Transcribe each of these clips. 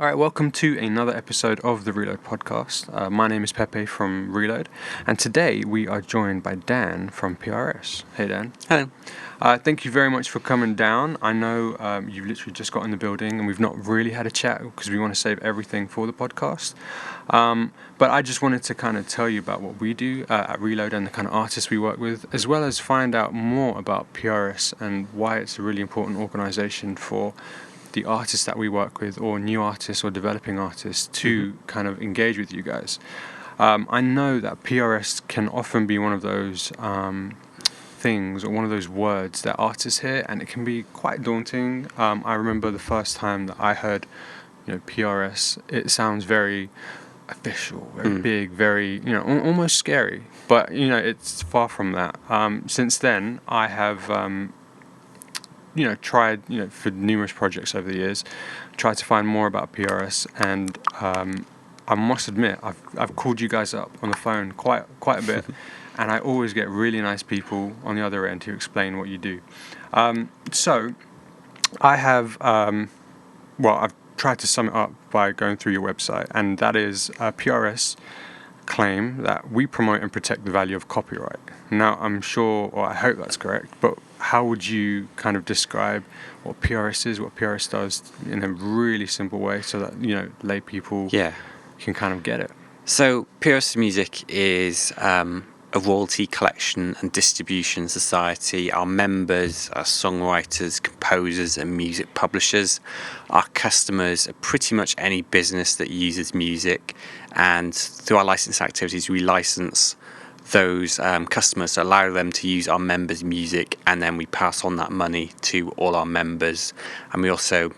All right, welcome to another episode of the Reload podcast. My name is Pepe from Reload, and today we are joined by Dan from PRS. Hey, Dan. Hello. Thank you very much for coming down. I know you've literally just got in the building, and we've not really had a chat because we want to save everything for the podcast. But I just wanted to kind of tell you about what we do at Reload and the kind of artists we work with, as well as find out more about PRS and why it's a really important organization for the artists that we work with, or new artists or developing artists, to kind of engage with you guys. I know that PRS can often be one of those things or one of those words that artists hear, and it can be quite daunting. I remember the first time that I heard, PRS. It sounds very official, very big, very, almost scary. But it's far from that. Since then, I have tried, for numerous projects over the years, tried to find more about PRS, and I must admit, I've called you guys up on the phone quite a bit, and I always get really nice people on the other end who explain what you do. So I have, I've tried to sum it up by going through your website, and that is PRS claim that we promote and protect the value of copyright. Now, I'm sure, or I hope that's correct, but how would you kind of describe what PRS is, what PRS does in a really simple way so that, lay people can kind of get it? So PRS Music is a royalty collection and distribution society. Our members are songwriters, composers and music publishers. Our customers are pretty much any business that uses music, and through our license activities we license those customers to allow them to use our members' music, and then we pass on that money to all our members. And we also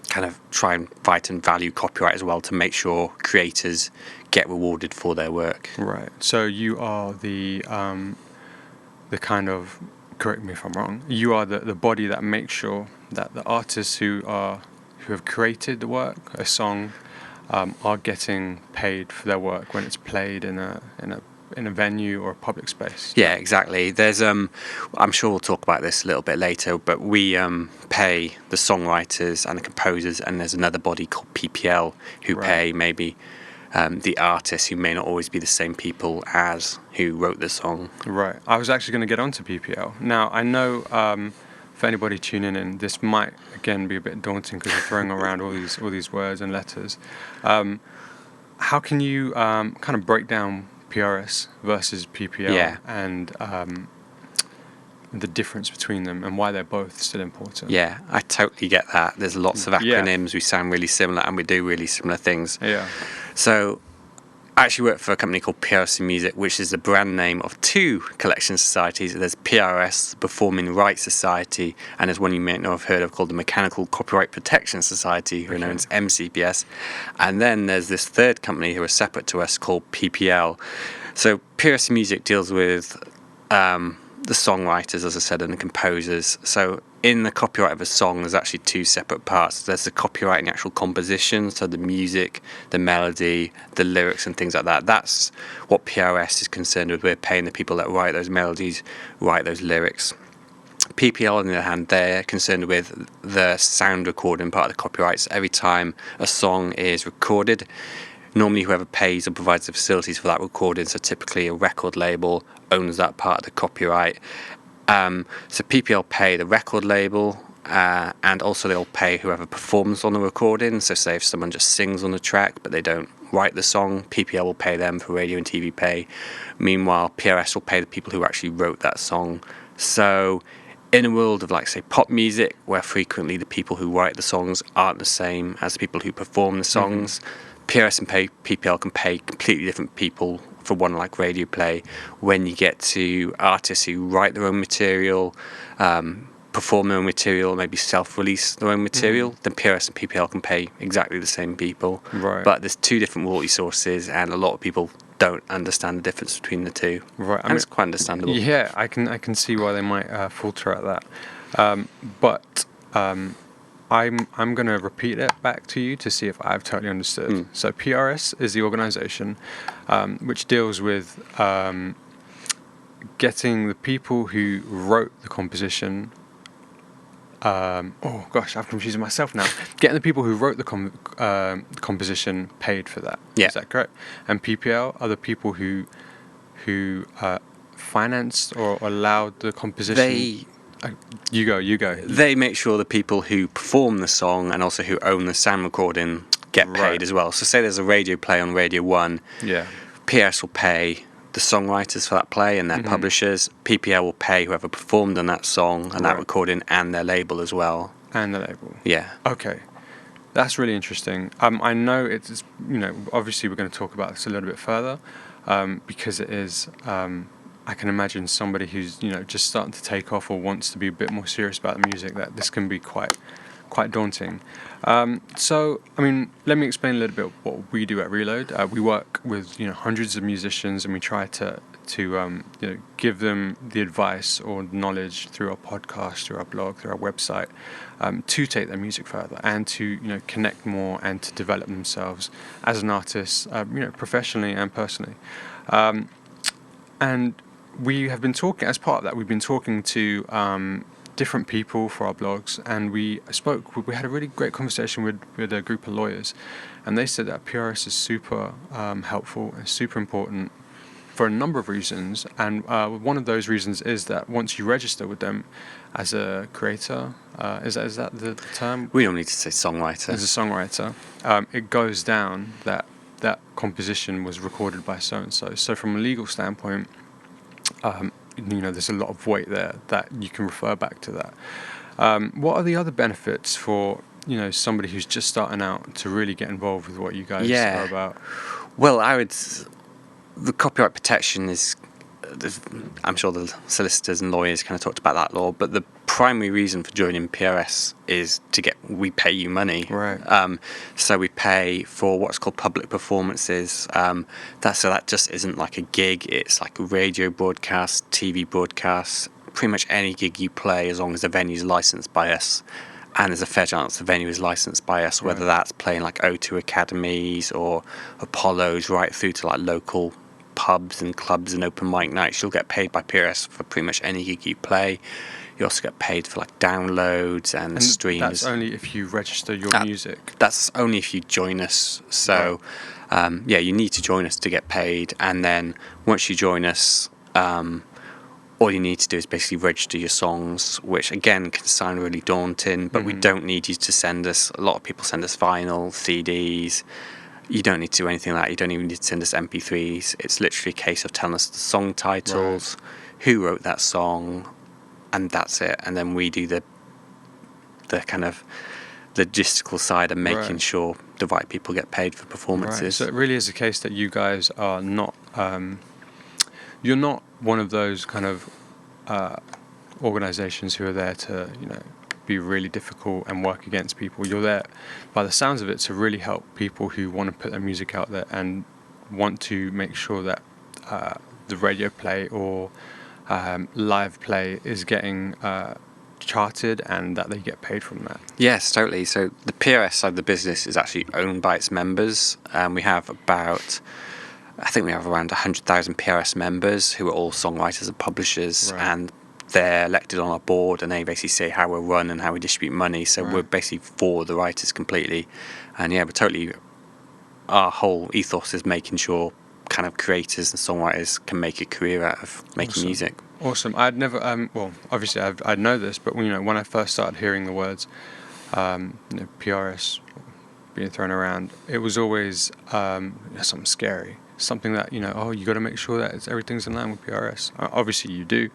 kind of try and fight and value copyright as well to make sure creators get rewarded for their work. Right. So you are the kind of, correct me if I'm wrong, you are the body that makes sure that the artists who have created the work, a song, are getting paid for their work when it's played in a venue or a public space. Yeah, exactly. There's I'm sure we'll talk about this a little bit later, but we pay the songwriters and the composers, and there's another body called PPL who pay maybe the artists, who may not always be the same people as who wrote the song. Right. I was actually going to get onto PPL. Now, I know for anybody tuning in, this might again be a bit daunting because you're throwing around all these words and letters. How can you kind of break down PRS versus PPL and the difference between them and why they're both still important? Yeah, I totally get that. There's lots of acronyms. We sound really similar and we do really similar things. Yeah. So I actually work for a company called PRS Music, which is the brand name of two collection societies. There's PRS, Performing Rights Society, and there's one you may not have heard of called the Mechanical Copyright Protection Society, who are known as MCPS. And then there's this third company who are separate to us called PPL. So PRS Music deals with the songwriters, as I said, and the composers. So in the copyright of a song, there's actually two separate parts. There's the copyright in the actual composition, so the music, the melody, the lyrics and things like that. That's what PRS is concerned with. We're paying the people that write those melodies, write those lyrics. PPL, on the other hand, they're concerned with the sound recording part of the copyrights. Every time a song is recorded, normally whoever pays or provides the facilities for that recording, so typically a record label, owns that part of the copyright. So PPL pay the record label, and also they'll pay whoever performs on the recording. So say if someone just sings on the track but they don't write the song, PPL will pay them for radio and TV pay. Meanwhile, PRS will pay the people who actually wrote that song. So in a world of, like, say, pop music, where frequently the people who write the songs aren't the same as the people who perform the songs, PRS and PPL can pay completely different people for one, like radio play. When you get to artists who write their own material, perform their own material, maybe self-release their own material, then PRS and PPL can pay exactly the same people. Right. But there's two different royalty sources, and a lot of people don't understand the difference between the two. Right. And it's quite understandable. Yeah, I can see why they might falter at that. But I'm going to repeat it back to you to see if I've totally understood. So PRS is the organization which deals with getting the people who wrote the composition oh gosh, I've confused myself now. Getting the people who wrote the composition paid for that. Yeah. Is that correct? And PPL are the people who financed or allowed the composition. You go. They make sure the people who perform the song and also who own the sound recording get paid Right. as well. So say there's a radio play on Radio 1, Yeah. PRS will pay the songwriters for that play and their publishers. PPL will pay whoever performed on that song and that Right. recording and their label as well. And the label. Yeah. Okay. That's really interesting. I know it's, obviously we're going to talk about this a little bit further, because it is, I can imagine somebody who's, just starting to take off or wants to be a bit more serious about the music, that this can be quite daunting. So, let me explain a little bit what we do at Reload. We work with, hundreds of musicians, and we try to give them the advice or knowledge through our podcast, through our blog, through our website, to take their music further and to connect more and to develop themselves as an artist, professionally and personally. And we have been talking, as part of that, we've been talking to different people for our blogs, and we had a really great conversation with a group of lawyers, and they said that PRS is super helpful and super important for a number of reasons, and one of those reasons is that once you register with them as a creator, is that the term? We don't need to say songwriter. As a songwriter, it goes down that composition was recorded by so-and-so. So from a legal standpoint, there's a lot of weight there that you can refer back to that. What are the other benefits for somebody who's just starting out to really get involved with what you guys are about? Well, the copyright protection is, I'm sure the solicitors and lawyers kind of talked about that law, but the primary reason for joining PRS is we pay you money. Right. So we pay for what's called public performances. That just isn't like a gig, it's like a radio broadcast, TV broadcast, pretty much any gig you play as long as the venue's licensed by us. And there's a fair chance the venue is licensed by us, whether that's playing like O2 Academies or Apollos, right through to like local pubs and clubs and open mic nights. You'll get paid by PRS for pretty much any gig you play. You also get paid for like downloads and streams. That's only if you register your music. That's only if you join us. So, you need to join us to get paid. And then once you join us, all you need to do is basically register your songs, which again can sound really daunting, but we don't need you to send us. A lot of people send us vinyl, CDs. You don't need to do anything like that. You don't even need to send us MP3s. It's literally a case of telling us the song titles, who wrote that song, and that's it. And then we do the kind of logistical side of making sure the right people get paid for performances. Right. So it really is a case that you guys are not, you're not one of those kind of organizations who are there to, be really difficult and work against people. You're there, by the sounds of it, to really help people who want to put their music out there and want to make sure that the radio play or live play is getting charted and that they get paid from that. Yes, totally. So the PRS side of the business is actually owned by its members, and we have around 100,000 PRS members who are all songwriters and publishers, and they're elected on our board, and they basically say how we're run and how we distribute money. So we're basically for the writers completely, and our whole ethos is making sure kind of creators and songwriters can make a career out of making music. Awesome. I'd never, obviously I know this, but when I first started hearing the words, PRS being thrown around, it was always something scary. Something that, you got to make sure that everything's in line with PRS. Obviously you do,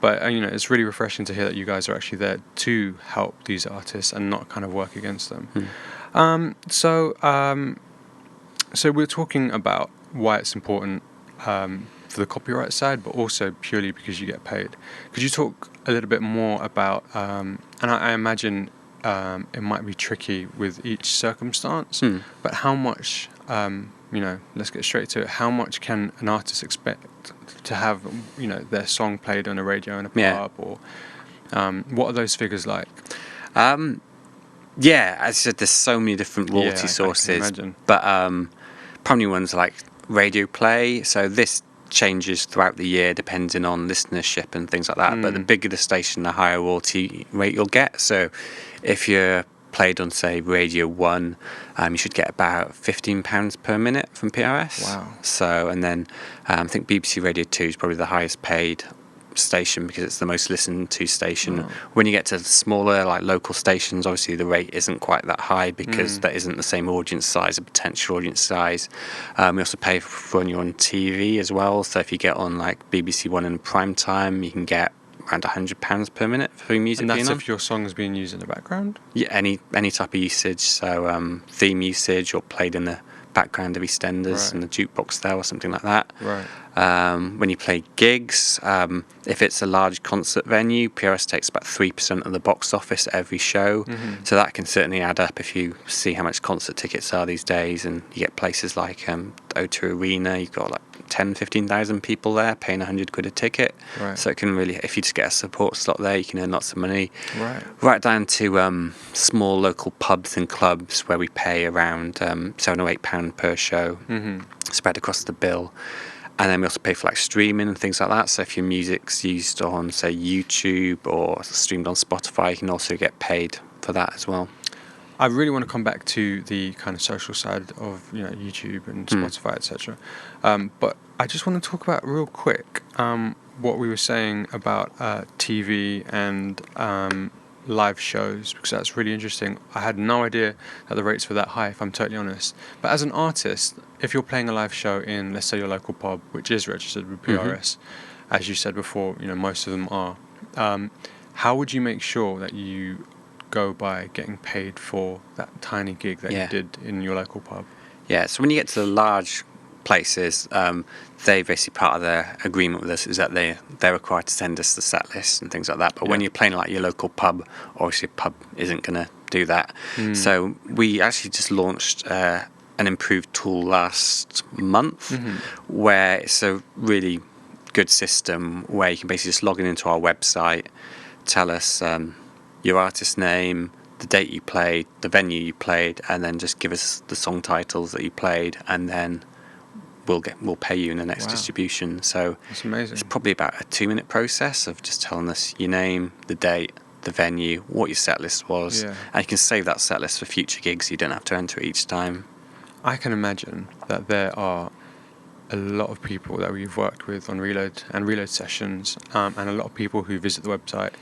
but it's really refreshing to hear that you guys are actually there to help these artists and not kind of work against them. So we're talking about why it's important for the copyright side, but also purely because you get paid. Could you talk a little bit more about, and I imagine it might be tricky with each circumstance, but how much, let's get straight to it. How much can an artist expect to have, their song played on a radio in a pub, or what are those figures like? As I said, there's so many different royalty sources, but primary ones like radio play. So this changes throughout the year depending on listenership and things like that. But the bigger the station, the higher royalty rate you'll get. So if you're played on, say, Radio 1, you should get about £15 per minute from PRS. Wow. So, and then I think BBC Radio 2 is probably the highest paid station because it's the most listened to station. Wow. When you get to smaller, like local stations, obviously the rate isn't quite that high because that isn't the same audience size, a potential audience size. We also pay for when you're on TV as well. So if you get on like BBC One in prime time, you can get around £100 per minute for music. And that's being on. if your song is being used in the background? Yeah, any type of usage. So theme usage or played in the background of EastEnders and the jukebox there or something like that. Right. When you play gigs, if it's a large concert venue, PRS takes about 3% of the box office every show. So that can certainly add up if you see how much concert tickets are these days. And you get places like O2 Arena, you've got like 10,000-15,000 people there paying £100 a ticket. Right. So it can really, if you just get a support slot there, you can earn lots of money. Right down to small local pubs and clubs where we pay around £7 or £8 per show, spread across the bill. And then we also pay for like streaming and things like that. So if your music's used on, say, YouTube or streamed on Spotify, you can also get paid for that as well. I really want to come back to the kind of social side of YouTube and Spotify, etc. But I just want to talk about real quick what we were saying about TV and live shows, because that's really interesting. I had no idea that the rates were that high, if I'm totally honest. But as an artist, if you're playing a live show in, let's say, your local pub, which is registered with PRS, as you said before, most of them are, how would you make sure that you go by getting paid for that tiny gig that you did in your local pub? Yeah, so when you get to the large places, they basically, part of their agreement with us is that they're required to send us the set list and things like that. But when you're playing like your local pub, obviously a pub isn't going to do that. So we actually just launched an improved tool last month where it's a really good system where you can basically just log in into our website, tell us your artist name, the date you played, the venue you played, and then just give us the song titles that you played, and then we'll pay you in the next distribution. So that's amazing. It's probably about a 2-minute process of just telling us your name, the date, the venue, what your set list was, and you can save that set list for future gigs. So you don't have to enter it each time. I can imagine that there are a lot of people that we've worked with on Reload and Reload sessions, and a lot of people who visit the website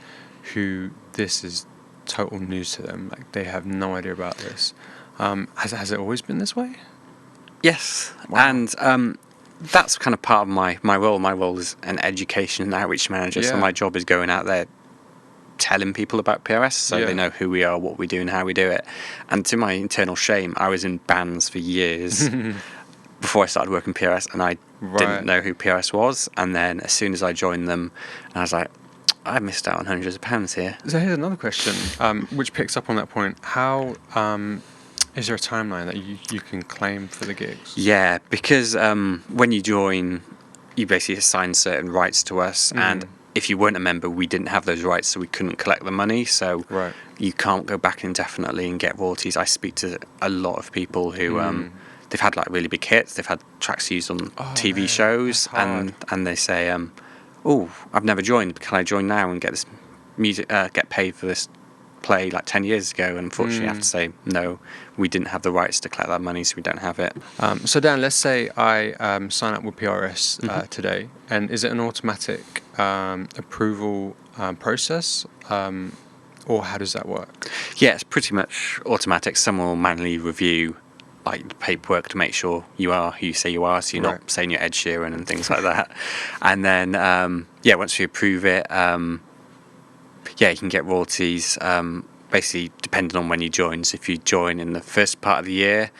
who this is total news to them. Like, they have no idea about this. Has it always been this way? Yes. Wow. And that's kind of part of my role. My role is an education and outreach manager, so my job is going out there telling people about PRS so they know who we are, what we do and how we do it. And to my internal shame, I was in bands for years before I started working PRS, and I didn't know who PRS was. And then as soon as I joined them, I was like, I missed out on hundreds of pounds here. So here's another question, which picks up on that point. How is there a timeline that you can claim for the gigs? Yeah, because when you join, you basically assign certain rights to us, and if you weren't a member, we didn't have those rights, so we couldn't collect the money. So you can't go back indefinitely and get royalties. I speak to a lot of people who they've had like really big hits. They've had tracks used on TV shows, and they say, "Oh, I've never joined. Can I join now and get this music? Get paid for this play like 10 years ago?" And unfortunately, I have to say, no, we didn't have the rights to collect that money, so we don't have it. So Dan, let's say I sign up with PRS today, and is it an automatic approval process, or how does that work? Yeah, it's pretty much automatic. Someone will manually review like the paperwork to make sure you are who you say you are, so you're not saying you're Ed Sheeran and things like that. And then once we approve it, you can get royalties basically depending on when you join. So if you join in the first part of the year,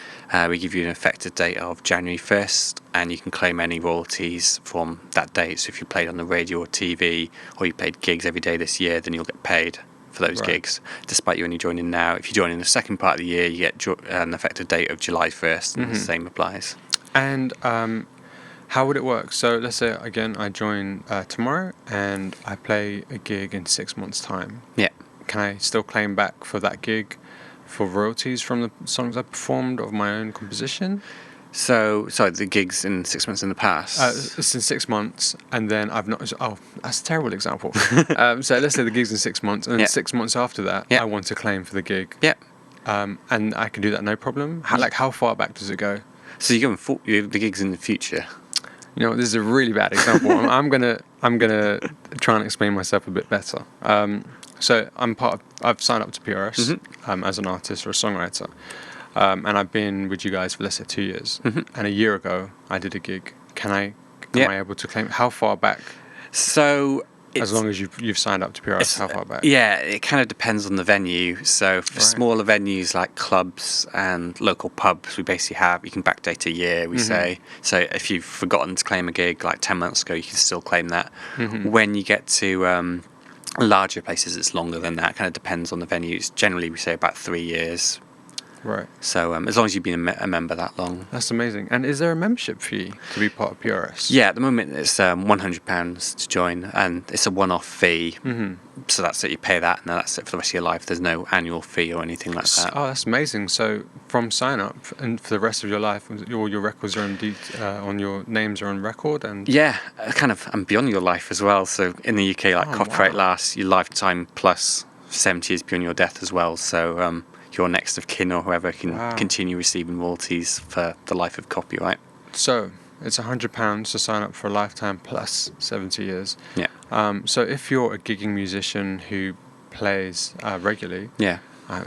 we give you an effective date of January 1st, and you can claim any royalties from that date. So if you played on the radio or TV, or you played gigs every day this year, then you'll get paid for those gigs, despite you only joining now. If you join in the second part of the year, you get an effective date of July 1st, and the same applies. And how would it work? So let's say, again, I join tomorrow, and I play a gig in 6 months' time. Yeah. Can I still claim back for that gig for royalties from the songs I performed of my own composition? So, sorry, the gigs in 6 months in the past. It's in 6 months, and then I've not. Oh, that's a terrible example. So let's say the gig's in 6 months, and then Yeah. 6 months after that, Yeah. I want to claim for the gig. Yeah. And I can do that no problem. How far back does it go? So you're going the gigs in the future. You know, this is a really bad example. I'm gonna try and explain myself a bit better. So I've signed up to PRS as an artist or a songwriter, and I've been with you guys for let's say 2 years. And a year ago, I did a gig. Am I able to claim? How far back? So As long as you've signed up to PRS, how far back? Yeah, it kind of depends on the venue. So for smaller venues like clubs and local pubs, we basically you can backdate a year, we say. So if you've forgotten to claim a gig like 10 months ago, you can still claim that. When you get to larger places, it's longer than that. It kind of depends on the venues. Generally, we say about 3 years. Right. So as long as you've been a member that long. That's amazing. And is there a membership fee to be part of PRS? Yeah, at the moment it's £100 to join, and it's a one-off fee. So that's it. You pay that, and that's it for the rest of your life. There's no annual fee or anything like that. Oh, that's amazing. So from sign up and for the rest of your life, all your records are on your names are on record, and Yeah, kind of, and beyond your life as well. So in the UK, like copyright lasts your lifetime plus 70 years beyond your death as well. So your next of kin or whoever can continue receiving royalties for the life of copyright. So it's £100 to sign up for a lifetime plus 70 years. Yeah. So if you're a gigging musician who plays regularly, Yeah.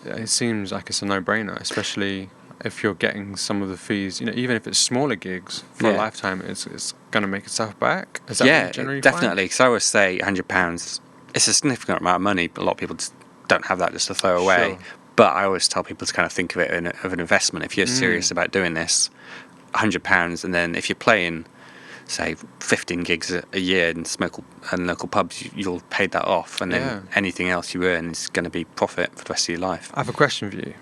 It seems like it's a no-brainer, especially if you're getting some of the fees. You know, even if it's smaller gigs for a lifetime, it's going to make itself back. Is that what you generally definitely. So I always say £100. It's a significant amount of money, but a lot of people just don't have that just to throw away. Sure. But I always tell people to kind of think of it of an investment. If you're serious about doing this, £100, and then if you're playing, say, 15 gigs a year in local pubs, you'll pay that off, and then anything else you earn is going to be profit for the rest of your life. I have a question for you.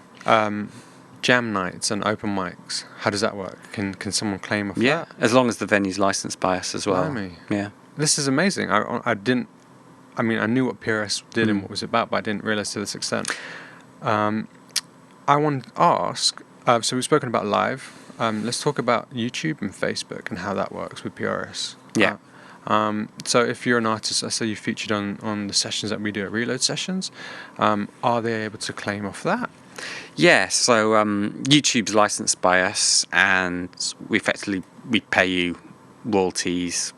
Jam nights and open mics, how does that work? Can someone claim off that? As long as the venue's licensed by us as well. Blimey. Yeah. This is amazing. I knew what PRS did and what it was about, but I didn't realise to this extent. I want to ask, so we've spoken about live. Let's talk about YouTube and Facebook and how that works with PRS. Yeah. So if you're an artist, let's say you featured on the sessions that we do at Reload Sessions, are they able to claim off that? Yeah, so YouTube's licensed by us, and we pay you royalties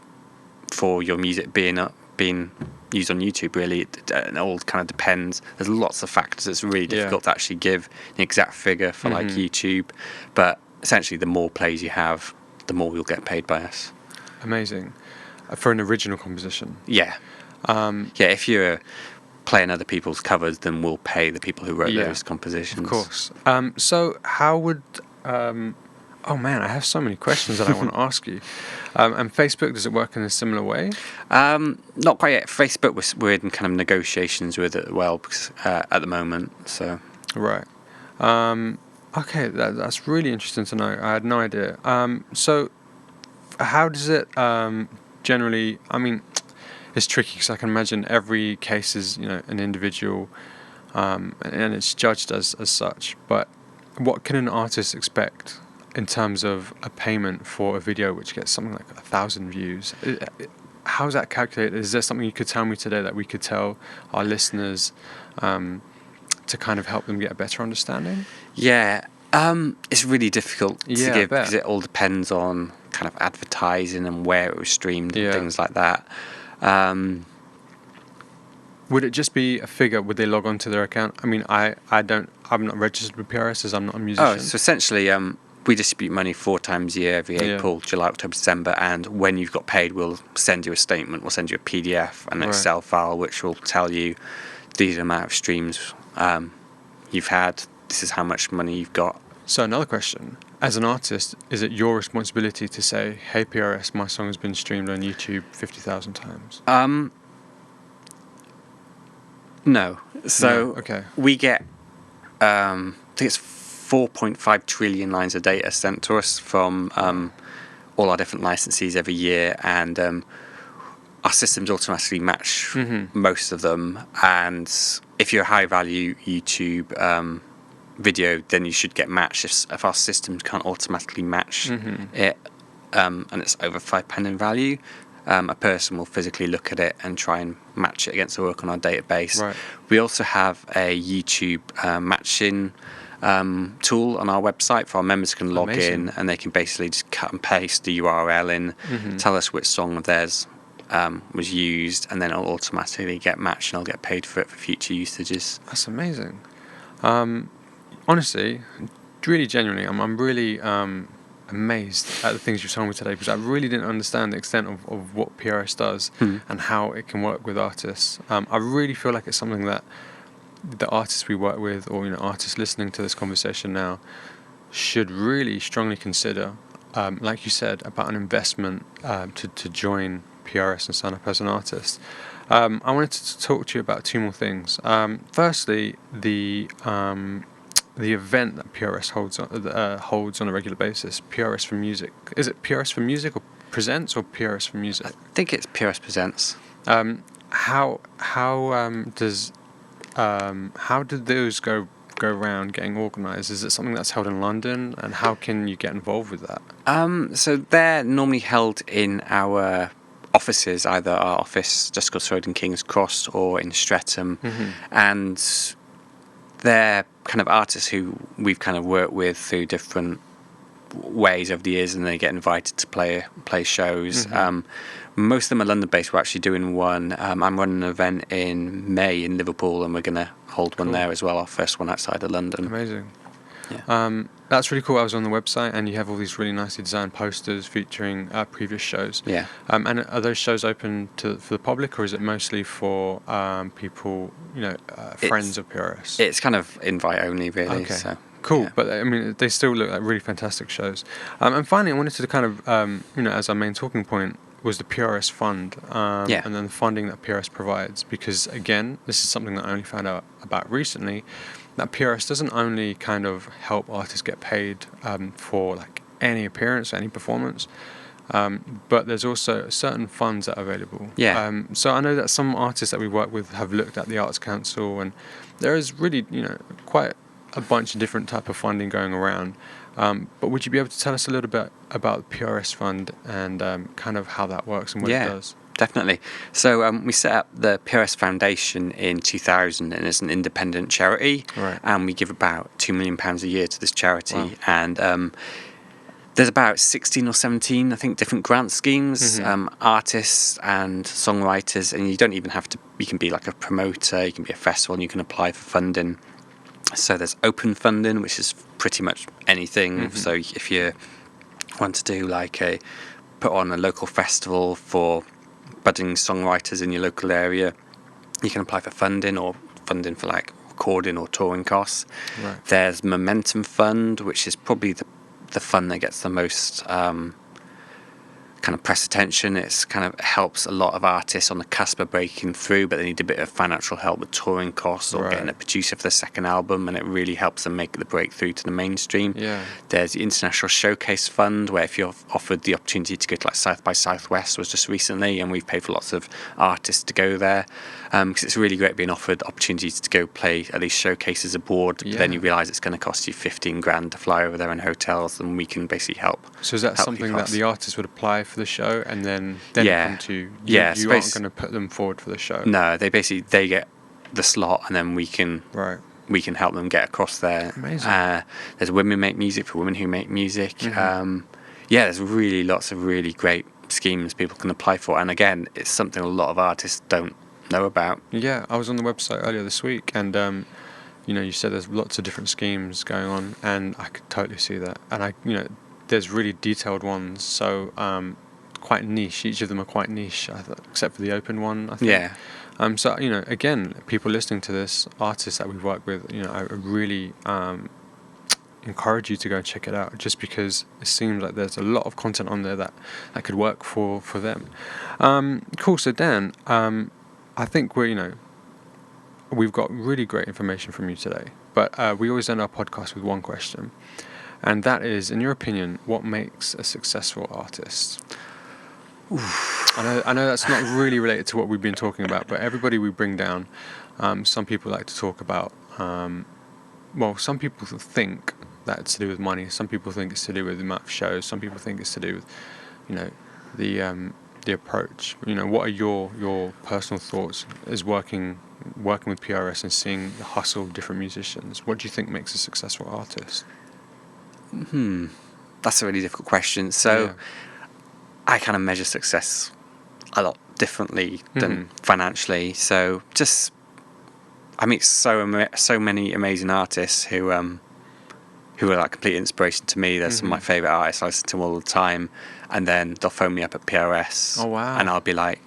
for your music being used on YouTube. Really, it all kind of depends. There's lots of factors. It's really difficult to actually give an exact figure for like YouTube, but essentially, the more plays you have, the more you'll get paid by us. Amazing. For an original composition. Yeah. If you're playing other people's covers, then we'll pay the people who wrote those compositions. Of course. So how would... oh man, I have so many questions that I want to ask you. And Facebook, does it work in a similar way? Not quite yet. Facebook, we're in kind of negotiations with it as well, because, at the moment. So. Right. Okay, that's really interesting to know. I had no idea. So how does it generally... I mean, it's tricky because I can imagine every case is, an individual, and it's judged as such. But what can an artist expect in terms of a payment for a video which gets something like 1,000 views? How's that calculated? Is there something you could tell me today that we could tell our listeners to kind of help them get a better understanding? Yeah, it's really difficult to give because it all depends on kind of advertising and where it was streamed and things like that. Would it just be a figure? Would they log on to their account? I mean, I'm not registered with PRS as I'm not a musician. Oh, so essentially, we distribute money 4 times a year, every April, July, October, December, and when you've got paid, we'll send you a statement, we'll send you a PDF, an Excel file, which will tell you these amount of streams you've had, this is how much money you've got. So another question, as an artist, is it your responsibility to say, hey PRS, my song has been streamed on YouTube 50,000 times? No. So we get, I think it's 4.5 trillion lines of data sent to us from all our different licensees every year, and our systems automatically match most of them. And if you're a high value YouTube video, then you should get matched. If our systems can't automatically match it, and it's over £5 in value, a person will physically look at it and try and match it against the work on our database. Right. We also have a YouTube matching tool on our website for our members can log Amazing. in, and they can basically just cut and paste the URL in, tell us which song of theirs was used, and then it'll automatically get matched and I'll get paid for it for future usages. That's amazing. Honestly, really genuinely, I'm really amazed at the things you've told me today, because I really didn't understand the extent of what PRS does and how it can work with artists. I really feel like it's something that the artists we work with, or artists listening to this conversation now, should really strongly consider. Like you said, about an investment to join PRS and sign up as an artist. I wanted to talk to you about two more things. Firstly, the event that PRS holds on a regular basis, PRS for Music. Is it PRS for Music or Presents, or PRS for Music? I think it's PRS Presents. How did those go around getting organised? Is it something that's held in London, and how can you get involved with that? So they're normally held in our offices, either our office just across the road in King's Cross or in Streatham, and they're kind of artists who we've kind of worked with through different ways over the years, and they get invited to play shows. Most of them are London based. We're actually doing one. I'm running an event in May in Liverpool, and we're going to hold one there as well, our first one outside of London. Amazing. Yeah. That's really cool. I was on the website, and you have all these really nicely designed posters featuring previous shows. Yeah. And are those shows open for the public, or is it mostly for people, friends of PRS? It's kind of invite only, really. Okay. So, cool. yeah. But I mean, they still look like really fantastic shows. And finally, I wanted to kind of, as our main talking point, was the PRS fund, and then the funding that PRS provides, because again, this is something that I only found out about recently, that PRS doesn't only kind of help artists get paid for like any appearance, any performance, but there's also certain funds that are available. Yeah. So I know that some artists that we work with have looked at the Arts Council, and there is really, quite a bunch of different type of funding going around. But would you be able to tell us a little bit about the PRS fund and kind of how that works and what it does? Definitely. So we set up the PRS Foundation in 2000, and it's an independent charity, Right. and we give about £2 million a year to this charity. Wow. And there's about 16 or 17, I think, different grant schemes, artists and songwriters, and you don't even have to, you can be like a promoter, you can be a festival, and you can apply for funding. So there's open funding, which is pretty much anything. So if you want to do put on a local festival for budding songwriters in your local area, you can apply for funding, or funding for like recording or touring costs. Right. There's Momentum Fund, which is probably the fund that gets the most kind of press attention. It's kind of helps a lot of artists on the cusp of breaking through, but they need a bit of financial help with touring costs or getting a producer for the second album, and it really helps them make the breakthrough to the mainstream. Yeah. There's the International Showcase Fund, where if you're offered the opportunity to go to like South by Southwest was just recently, and we've paid for lots of artists to go there, because it's really great being offered opportunities to go play at these showcases abroad. But then you realise it's going to cost you $15,000 to fly over there in hotels, and we can basically help. So is that something that the artist would apply for the show, and then come to you? You aren't going to put them forward for the show. No, they get the slot, and then we can help them get across there. Amazing. There's Women Make Music for women who make music. There's really lots of really great schemes people can apply for, and again, it's something a lot of artists don't know about. Yeah, I was on the website earlier this week, and you said there's lots of different schemes going on, and I could totally see that. And there's really detailed ones, so quite niche. Each of them are quite niche, except for the open one, I think. Yeah. So again, people listening to this, artists that we've worked with, I really encourage you to go check it out, just because it seems like there's a lot of content on there that could work for them. Cool. So Dan, I think we've got really great information from you today, but we always end our podcast with one question, and that is, in your opinion, what makes a successful artist? I know that's not really related to what we've been talking about, but everybody we bring down, some people like to talk about well, some people think that it's to do with money. Some people think it's to do with the amount of shows. Some people think it's to do with, you know, the approach. You know, what are your personal thoughts as working with PRS and seeing the hustle of different musicians? What do you think makes a successful artist? That's a really difficult question. So Yeah. I kind of measure success a lot differently than financially. So just I meet so many amazing artists who are like complete inspiration to me. They're some of my favorite artists. I listen to them all the time, and then they'll phone me up at PRS. Oh, wow. And I'll be like,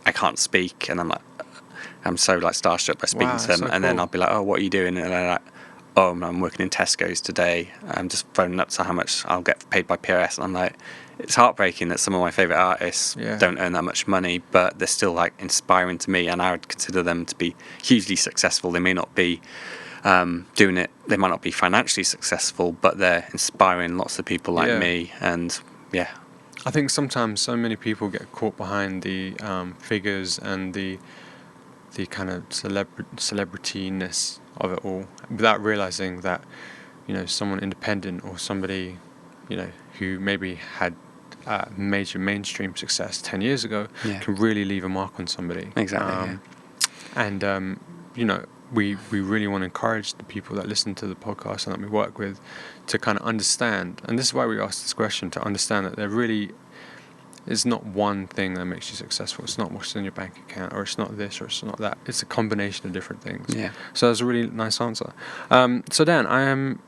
I can't speak, and I'm so like starstruck by speaking Wow, to them. so And then cool. I'll be like, oh, what are you doing? And they're like, oh, I'm working in Tesco's today. I'm just phoning up to how much I'll get paid by PRS. And I'm like, it's heartbreaking that some of my favorite artists Yeah. don't earn that much money, but they're still like inspiring to me, and I would consider them to be hugely successful. They may not be doing it, they might not be financially successful, but they're inspiring lots of people like Yeah. me. And yeah, I think sometimes so many people get caught behind the figures and the kind of celebrityness of it all without realizing that, you know, someone independent or somebody, you know, who maybe had major mainstream success 10 years ago Yeah. can really leave a mark on somebody. Exactly, And you know, we really want to encourage the people that listen to the podcast and that we work with to kind of understand, and this is why we asked this question, to understand that there really is not one thing that makes you successful. It's not what's in your bank account, or it's not this, or it's not that. It's a combination of different things. Yeah. So that's a really nice answer. So Dan,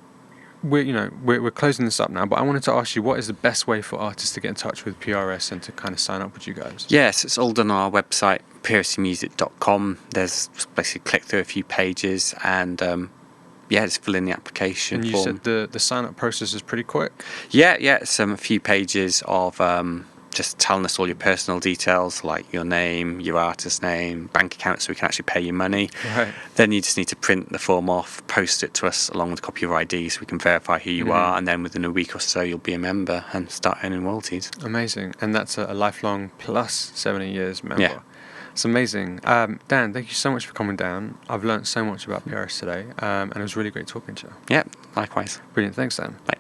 we're closing this up now, but I wanted to ask you, what is the best way for artists to get in touch with PRS and to kind of sign up with you guys? Yes, it's all done on our website, prsmusic.com. There's just basically click through a few pages and just fill in the application And you form. said the sign up process is pretty quick. Yeah, it's a few pages of just telling us all your personal details, like your name, your artist name, bank account, so we can actually pay you money. Right. Then you just need to print the form off, post it to us along with a copy of your ID so we can verify who you are, and then within a week or so you'll be a member and start earning royalties. Amazing. And that's a lifelong plus 70 years member. Yeah. It's amazing. Dan, thank you so much for coming down. I've learned so much about PRS today, and it was really great talking to you. Yeah, likewise. Brilliant. Thanks, Dan. Bye.